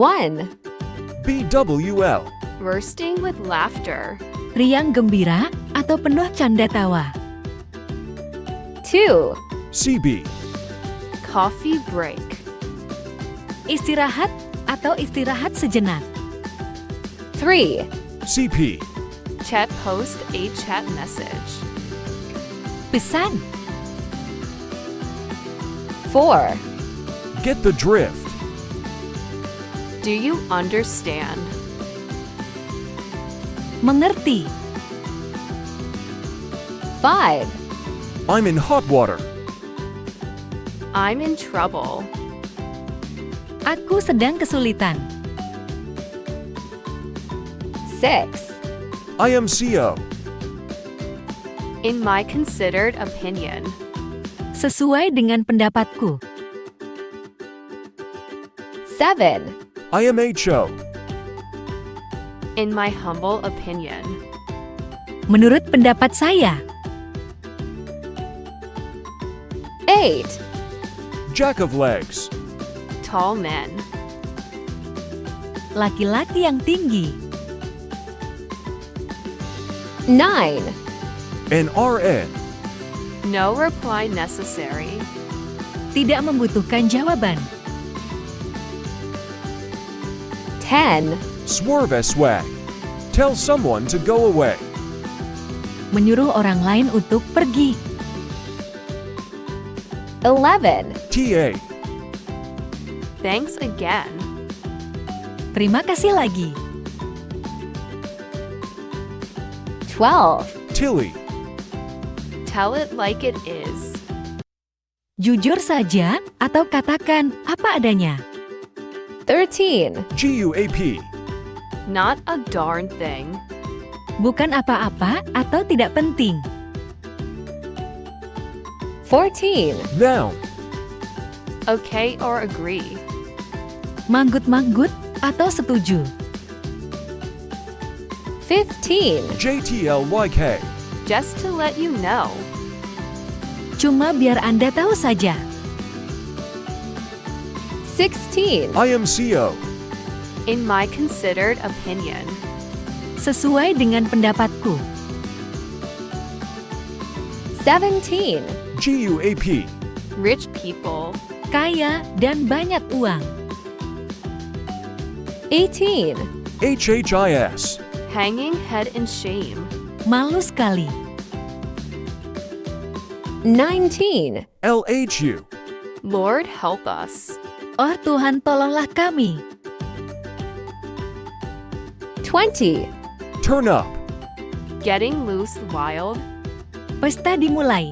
1. BWL. Bursting with laughter. Riang gembira atau penuh canda tawa. 2. CB. Coffee break. Istirahat atau istirahat sejenak. 3. CP. Chat post a chat message. Pesan. 4. Get the drift. Do you understand? Mengerti. 5. I'm in hot water. I'm in trouble. Aku sedang kesulitan. 6. I am CO. In my considered opinion. Sesuai dengan pendapatku. 7. I am HO. In my humble opinion. Menurut pendapat saya. 8. Jack of legs. Tall men. Laki-laki yang tinggi. 9. An RN. No reply necessary. Tidak membutuhkan jawaban. 10. Swerve swag. Tell someone to go away. Menyuruh orang lain untuk pergi. 11. TA. Thanks again. Terima kasih lagi. 12. Tilly. Tell it like it is. Jujur saja atau katakan apa adanya. 13. GUAP. Not a darn thing. Bukan apa-apa atau tidak penting. 14. Noun. Okay or agree. Manggut-manggut atau setuju. 15. JTLYK. Just to let you know. Cuma biar Anda tahu saja. 16. I am CO. In my considered opinion. Sesuai dengan pendapatku. 17. GUAP. Rich people. Kaya dan banyak uang. 18. HHIS. Hanging head in shame. Malu sekali. 19. LHU. Lord help us. Oh Tuhan, tolonglah kami. 20. Turn up. Getting loose wild. Pesta dimulai.